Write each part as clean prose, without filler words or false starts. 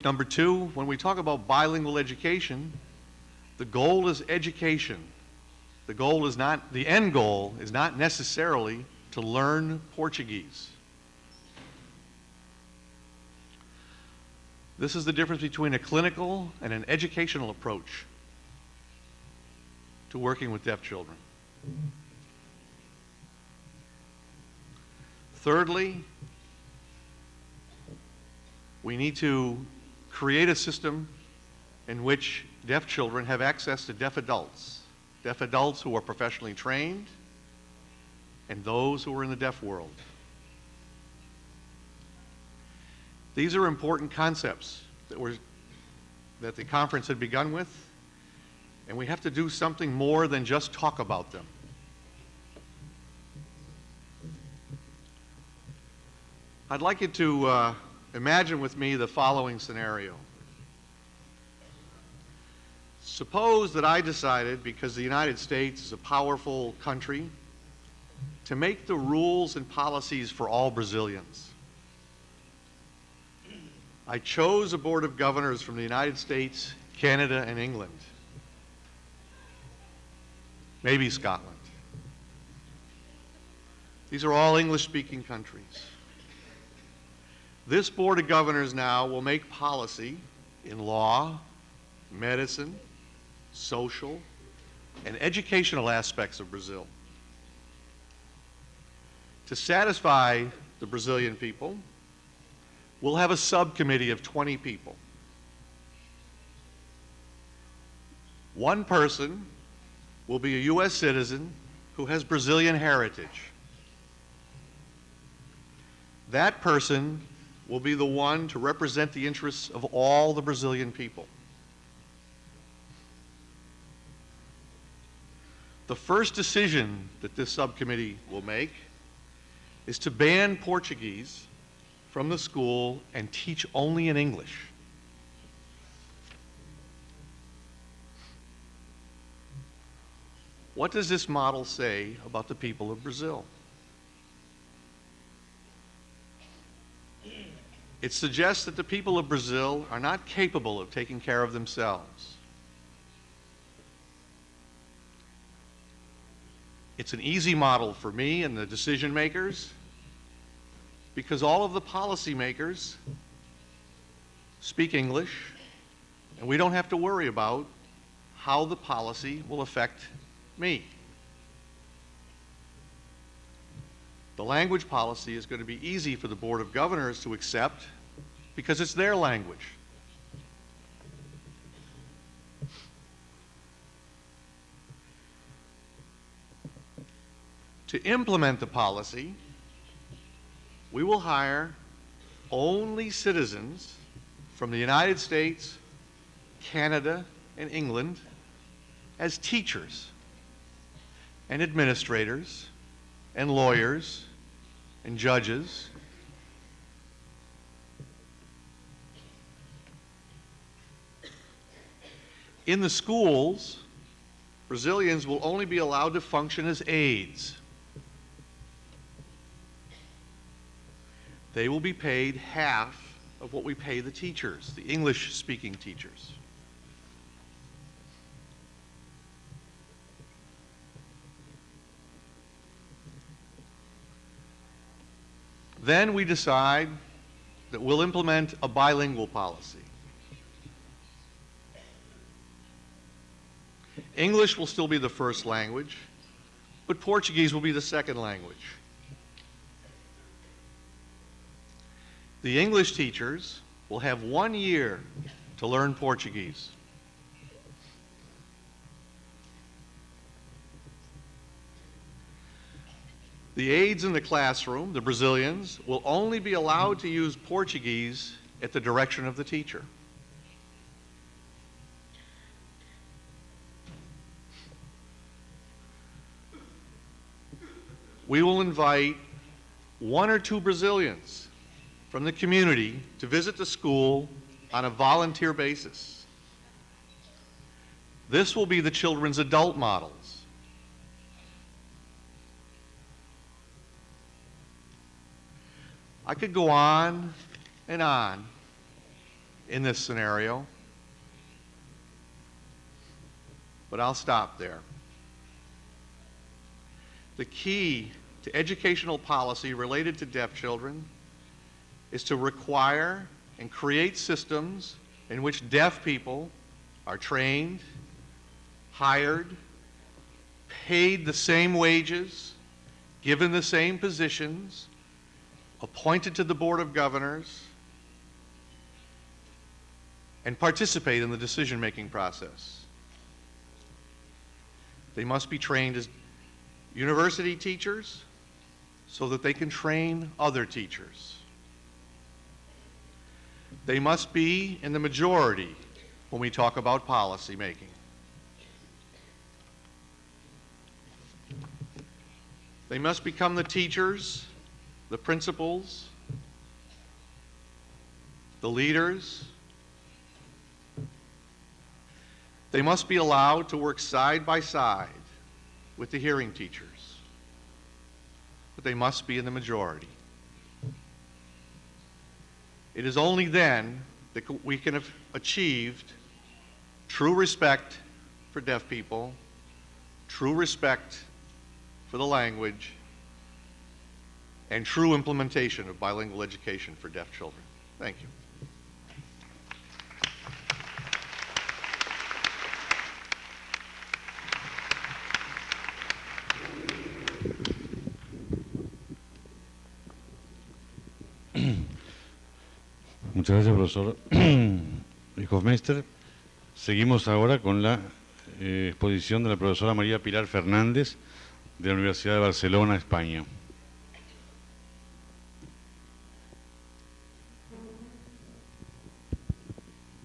Number two, when we talk about bilingual education, the goal is education. The end goal is not necessarily to learn Portuguese. This is the difference between a clinical and an educational approach to working with deaf children. Thirdly, we need to create a system in which deaf children have access to deaf adults who are professionally trained, and those who are in the deaf world. These are important concepts that the conference had begun with, and we have to do something more than just talk about them. I'd like you to imagine with me the following scenario. Suppose that I decided, because the United States is a powerful country, to make the rules and policies for all Brazilians. I chose a board of governors from the United States, Canada, and England. Maybe Scotland. These are all English-speaking countries. This board of governors now will make policy in law, medicine, social, and educational aspects of Brazil. To satisfy the Brazilian people, we'll have a subcommittee of 20 people. One person will be a U.S. citizen who has Brazilian heritage. That person will be the one to represent the interests of all the Brazilian people. The first decision that this subcommittee will make is to ban Portuguese from the school and teach only in English. What does this model say about the people of Brazil? It suggests that the people of Brazil are not capable of taking care of themselves. It's an easy model for me and the decision makers, because all of the policy makers speak English, and we don't have to worry about how the policy will affect me. The language policy is going to be easy for the Board of Governors to accept because it's their language. To implement the policy, we will hire only citizens from the United States, Canada, and England as teachers and administrators and lawyers and judges. In the schools, Brazilians will only be allowed to function as aides. They will be paid half of what we pay the teachers, the English-speaking teachers. Then we decide that we'll implement a bilingual policy. English will still be the first language, but Portuguese will be the second language. The English teachers will have 1 year to learn Portuguese. The aides in the classroom, the Brazilians, will only be allowed to use Portuguese at the direction of the teacher. We will invite 1 or 2 Brazilians from the community to visit the school on a volunteer basis. This will be the children's adult models. I could go on and on in this scenario, but I'll stop there. The key to educational policy related to deaf children is to require and create systems in which deaf people are trained, hired, paid the same wages, given the same positions, appointed to the Board of Governors, and participate in the decision-making process. They must be trained as university teachers so that they can train other teachers. They must be in the majority when we talk about policy making. They must become the teachers, the principals, the leaders. They must be allowed to work side by side with the hearing teachers, but they must be in the majority. It is only then that we can have achieved true respect for deaf people, true respect for the language, and true implementation of bilingual education for deaf children. Thank you. Muchas gracias, profesor Hofmeister. Seguimos ahora con la exposición de la profesora María Pilar Fernández de la Universidad de Barcelona, España.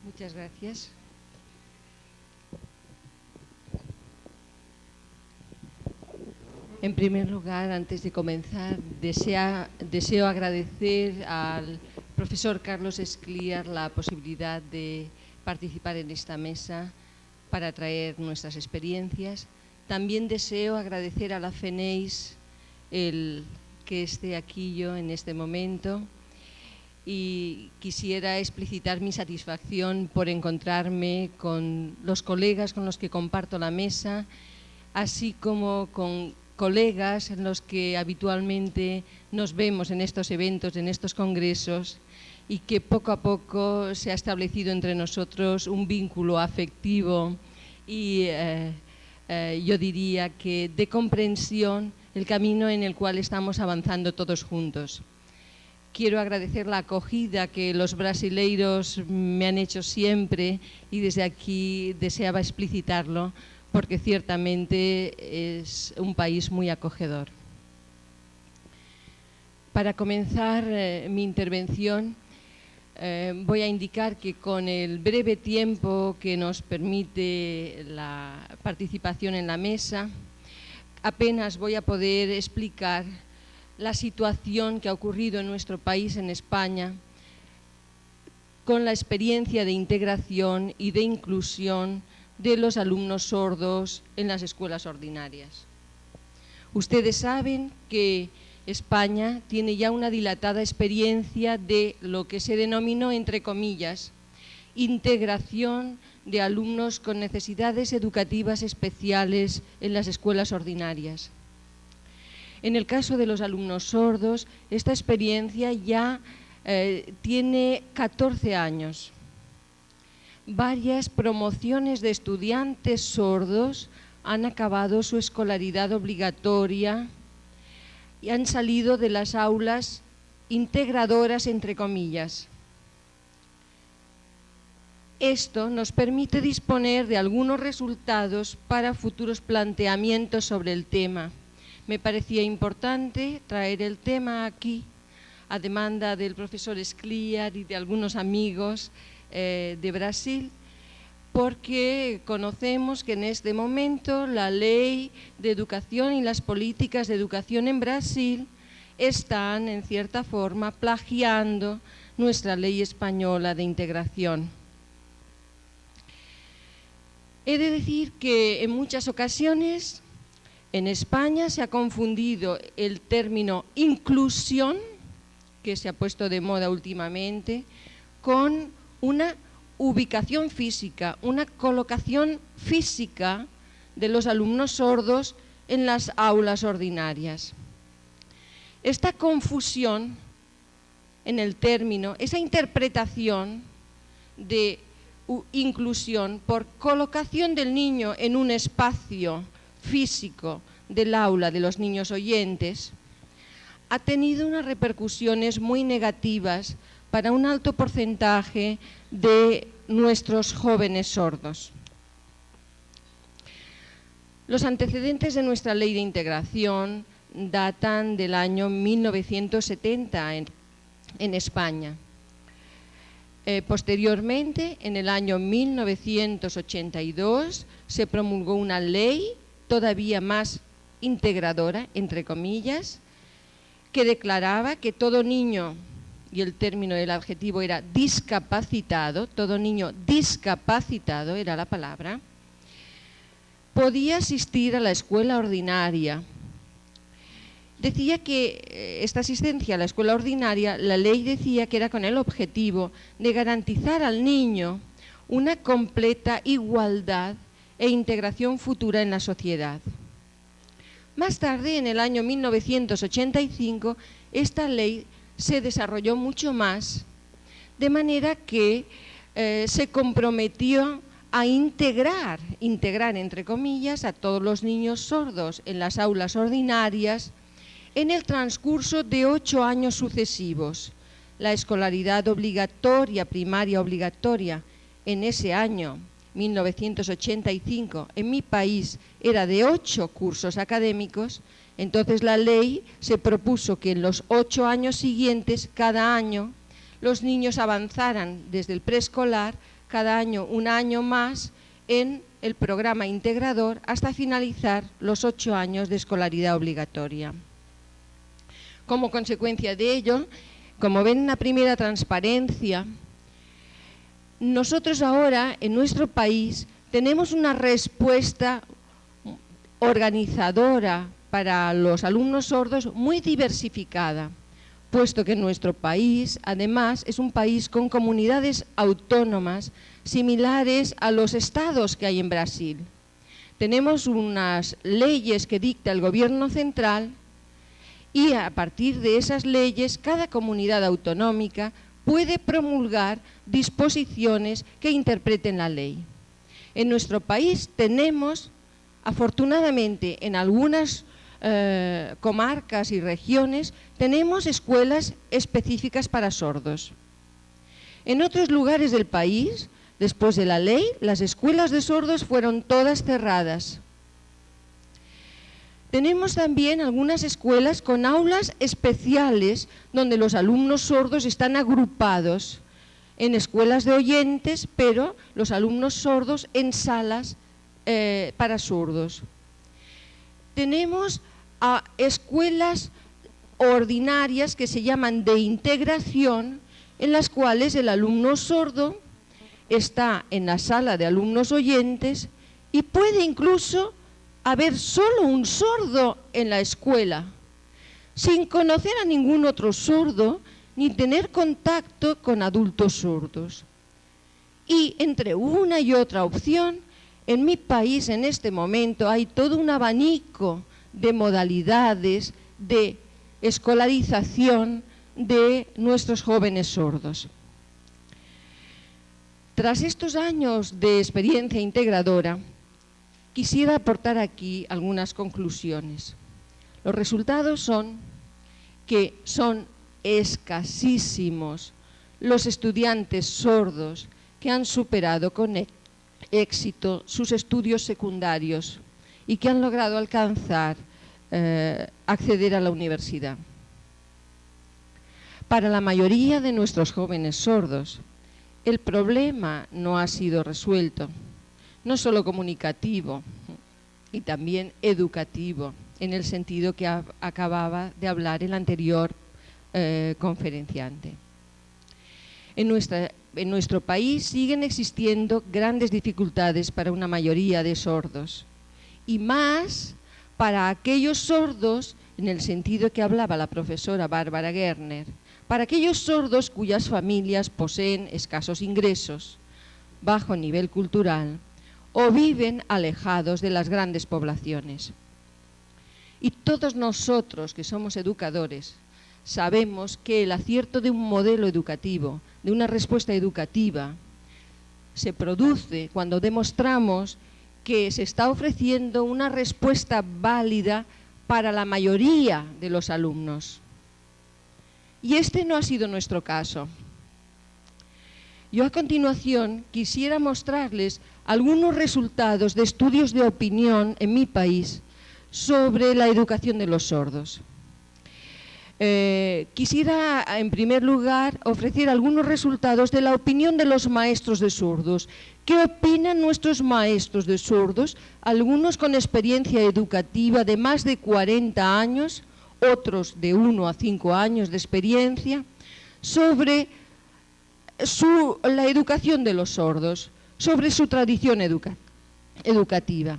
Muchas gracias. En primer lugar, antes de comenzar, deseo agradecer al profesor Carlos Escliar la posibilidad de participar en esta mesa para traer nuestras experiencias. También deseo agradecer a la FENEIS el que esté aquí yo en este momento, y quisiera explicitar mi satisfacción por encontrarme con los colegas con los que comparto la mesa, así como con colegas en los que habitualmente nos vemos en estos eventos, en estos congresos, y que poco a poco se ha establecido entre nosotros un vínculo afectivo y yo diría que de comprensión, el camino en el cual estamos avanzando todos juntos. Quiero agradecer la acogida que los brasileiros me han hecho siempre, y desde aquí deseaba explicitarlo, porque ciertamente es un país muy acogedor. Para comenzar mi intervención, voy a indicar que con el breve tiempo que nos permite la participación en la mesa, apenas voy a poder explicar la situación que ha ocurrido en nuestro país, en España, con la experiencia de integración y de inclusión de los alumnos sordos en las escuelas ordinarias. Ustedes saben que España tiene ya una dilatada experiencia de lo que se denominó, entre comillas, integración de alumnos con necesidades educativas especiales en las escuelas ordinarias. En el caso de los alumnos sordos, esta experiencia ya tiene 14 años. Varias promociones de estudiantes sordos han acabado su escolaridad obligatoria y han salido de las aulas integradoras, entre comillas. Esto nos permite disponer de algunos resultados para futuros planteamientos sobre el tema. Me parecía importante traer el tema aquí, a demanda del profesor Escliar y de algunos amigos de Brasil, porque conocemos que en este momento la ley de educación y las políticas de educación en Brasil están, en cierta forma, plagiando nuestra ley española de integración. He de decir que en muchas ocasiones en España se ha confundido el término inclusión, que se ha puesto de moda últimamente, con una ubicación física, una colocación física de los alumnos sordos en las aulas ordinarias. Esta confusión en el término, esa interpretación de inclusión por colocación del niño en un espacio físico del aula de los niños oyentes, ha tenido unas repercusiones muy negativas para un alto porcentaje de nuestros jóvenes sordos. Los antecedentes de nuestra ley de integración datan del año 1970 en España. Posteriormente, en el año 1982, se promulgó una ley todavía más integradora, entre comillas, que declaraba que todo niño, y el término del adjetivo era discapacitado, todo niño discapacitado era la palabra, podía asistir a la escuela ordinaria. Decía que esta asistencia a la escuela ordinaria, la ley decía que era con el objetivo de garantizar al niño una completa igualdad e integración futura en la sociedad. Más tarde, en el año 1985, esta ley se desarrolló mucho más, de manera que se comprometió a integrar entre comillas, a todos los niños sordos en las aulas ordinarias en el transcurso de 8 años sucesivos. La escolaridad obligatoria, primaria obligatoria, en ese año 1985, en mi país, era de 8 cursos académicos. Entonces la ley se propuso que en los 8 años siguientes, cada año, los niños avanzaran desde el preescolar, cada año un año más, en el programa integrador hasta finalizar los 8 años de escolaridad obligatoria. Como consecuencia de ello, como ven en la primera transparencia, nosotros ahora en nuestro país tenemos una respuesta organizadora para los alumnos sordos muy diversificada, puesto que nuestro país, además, es un país con comunidades autónomas similares a los estados que hay en Brasil. Tenemos unas leyes que dicta el gobierno central y a partir de esas leyes cada comunidad autonómica puede promulgar disposiciones que interpreten la ley. En nuestro país tenemos, afortunadamente, en algunas comarcas y regiones, tenemos escuelas específicas para sordos. En otros lugares del país, después de la ley, las escuelas de sordos fueron todas cerradas. Tenemos también algunas escuelas con aulas especiales donde los alumnos sordos están agrupados en escuelas de oyentes, pero los alumnos sordos en salas para sordos. Tenemos escuelas ordinarias que se llaman de integración, en las cuales el alumno sordo está en la sala de alumnos oyentes y puede incluso haber solo un sordo en la escuela, sin conocer a ningún otro sordo ni tener contacto con adultos sordos. Y entre una y otra opción, en mi país en este momento hay todo un abanico de modalidades de escolarización de nuestros jóvenes sordos. Tras estos años de experiencia integradora, quisiera aportar aquí algunas conclusiones. Los resultados son que son escasísimos los estudiantes sordos que han superado con éxito sus estudios secundarios y que han logrado alcanzar, acceder a la universidad. Para la mayoría de nuestros jóvenes sordos, el problema no ha sido resuelto, no solo comunicativo y también educativo, en el sentido que acababa de hablar el anterior conferenciante. En nuestro país siguen existiendo grandes dificultades para una mayoría de sordos, y más para aquellos sordos, en el sentido que hablaba la profesora Bárbara Gerner, para aquellos sordos cuyas familias poseen escasos ingresos, bajo nivel cultural o viven alejados de las grandes poblaciones. Y todos nosotros que somos educadores sabemos que el acierto de un modelo educativo, de una respuesta educativa, se produce cuando demostramos que se está ofreciendo una respuesta válida para la mayoría de los alumnos. Y este no ha sido nuestro caso. Yo a continuación quisiera mostrarles algunos resultados de estudios de opinión en mi país sobre la educación de los sordos. Quisiera, en primer lugar, ofrecer algunos resultados de la opinión de los maestros de sordos. ¿Qué opinan nuestros maestros de sordos? Algunos con experiencia educativa de más de 40 años, otros de 1 a 5 años de experiencia, sobre la educación de los sordos, sobre su tradición educativa.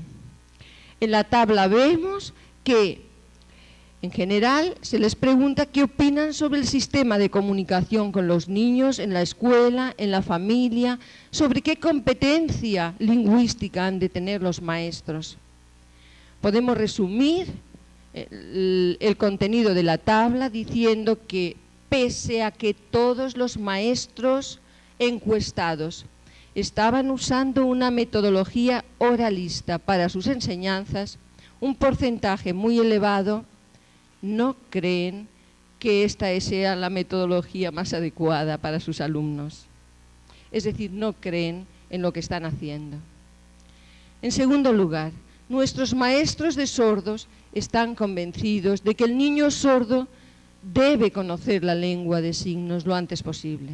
En la tabla vemos que en general se les pregunta qué opinan sobre el sistema de comunicación con los niños en la escuela, en la familia, sobre qué competencia lingüística han de tener los maestros. Podemos resumir el contenido de la tabla diciendo que pese a que todos los maestros encuestados estaban usando una metodología oralista para sus enseñanzas, un porcentaje muy elevado no creen que esta sea la metodología más adecuada para sus alumnos. Es decir, no creen en lo que están haciendo. En segundo lugar, nuestros maestros de sordos están convencidos de que el niño sordo debe conocer la lengua de signos lo antes posible.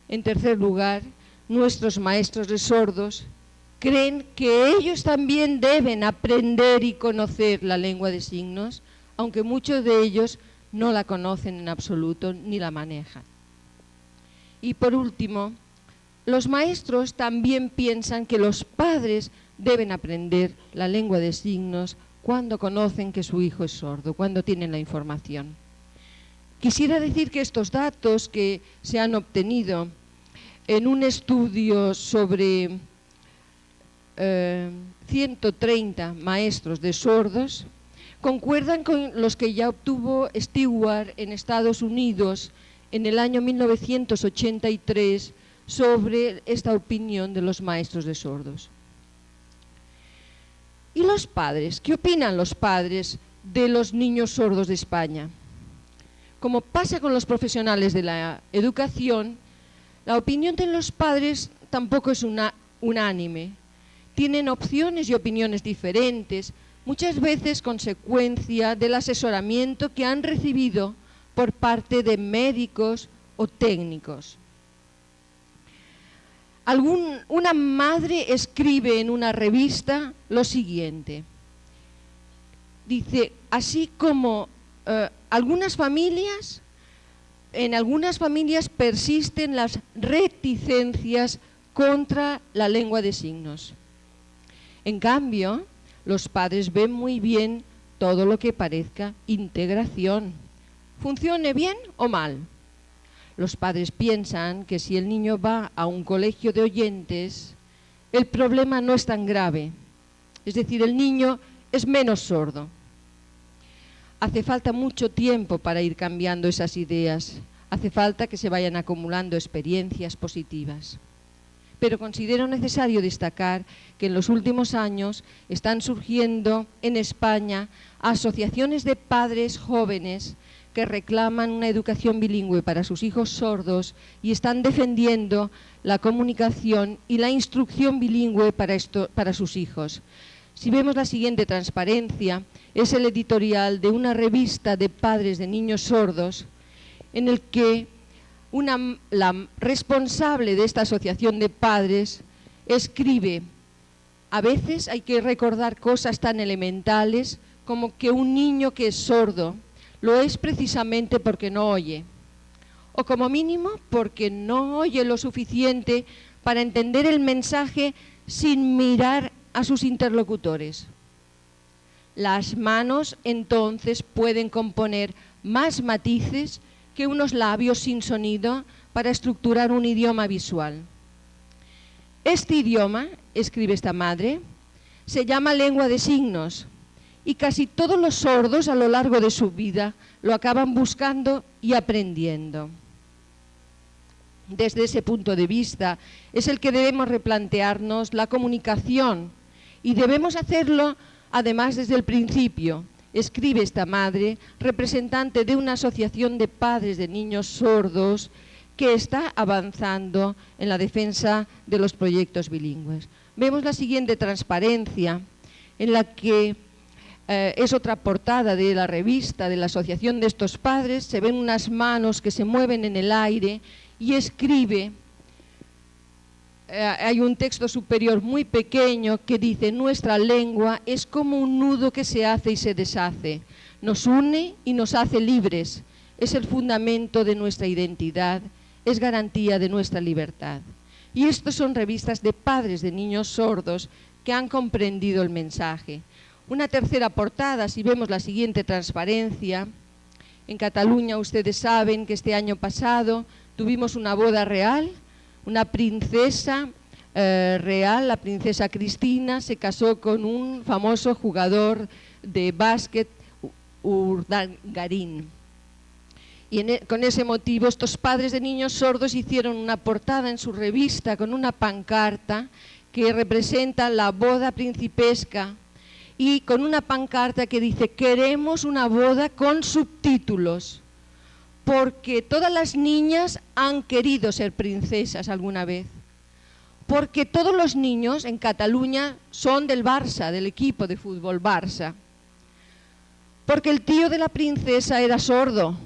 En tercer lugar, nuestros maestros de sordos creen que ellos también deben aprender y conocer la lengua de signos, aunque muchos de ellos no la conocen en absoluto ni la manejan. Y por último, los maestros también piensan que los padres deben aprender la lengua de signos cuando conocen que su hijo es sordo, cuando tienen la información. Quisiera decir que estos datos que se han obtenido en un estudio sobre 130 maestros de sordos concuerdan con los que ya obtuvo Stewart en Estados Unidos en el año 1983 sobre esta opinión de los maestros de sordos. ¿Y los padres? ¿Qué opinan los padres de los niños sordos de España? Como pasa con los profesionales de la educación, la opinión de los padres tampoco es unánime. Tienen opciones y opiniones diferentes, muchas veces consecuencia del asesoramiento que han recibido por parte de médicos o técnicos. Una madre escribe en una revista lo siguiente. Dice, así como en algunas familias persisten las reticencias contra la lengua de signos. En cambio, los padres ven muy bien todo lo que parezca integración, funcione bien o mal. Los padres piensan que si el niño va a un colegio de oyentes, el problema no es tan grave. Es decir, el niño es menos sordo. Hace falta mucho tiempo para ir cambiando esas ideas. Hace falta que se vayan acumulando experiencias positivas. Pero considero necesario destacar que en los últimos años están surgiendo en España asociaciones de padres jóvenes que reclaman una educación bilingüe para sus hijos sordos y están defendiendo la comunicación y la instrucción bilingüe para sus hijos. Si vemos la siguiente transparencia, es el editorial de una revista de padres de niños sordos en el que la responsable de esta asociación de padres escribe: a veces hay que recordar cosas tan elementales como que un niño que es sordo lo es precisamente porque no oye, o como mínimo porque no oye lo suficiente para entender el mensaje sin mirar a sus interlocutores. Las manos entonces pueden componer más matices que que unos labios sin sonido para estructurar un idioma visual. Este idioma, escribe esta madre, se llama lengua de signos y casi todos los sordos a lo largo de su vida lo acaban buscando y aprendiendo. Desde ese punto de vista es el que debemos replantearnos la comunicación y debemos hacerlo además desde el principio. Escribe esta madre, representante de una asociación de padres de niños sordos que está avanzando en la defensa de los proyectos bilingües. Vemos la siguiente transparencia en la que es otra portada de la revista de la asociación de estos padres, se ven unas manos que se mueven en el aire y escribe, hay un texto superior muy pequeño que dice: nuestra lengua es como un nudo que se hace y se deshace, nos une y nos hace libres, es el fundamento de nuestra identidad, es garantía de nuestra libertad. Y estos son revistas de padres de niños sordos que han comprendido el mensaje. Una tercera portada, si vemos la siguiente transparencia, en Cataluña ustedes saben que este año pasado tuvimos una boda real, una princesa real, la princesa Cristina, se casó con un famoso jugador de básquet, Urdangarín. Y con ese motivo estos padres de niños sordos hicieron una portada en su revista con una pancarta que representa la boda principesca y con una pancarta que dice: queremos una boda con subtítulos, porque todas las niñas han querido ser princesas alguna vez, porque todos los niños en Cataluña son del Barça, del equipo de fútbol Barça, porque el tío de la princesa era sordo,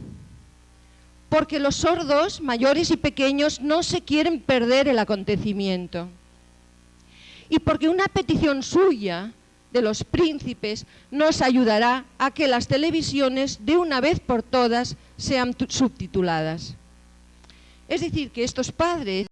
porque los sordos, mayores y pequeños, no se quieren perder el acontecimiento. Y porque una petición suya, de los príncipes, nos ayudará a que las televisiones, de una vez por todas, sean subtituladas. Es decir, que estos padres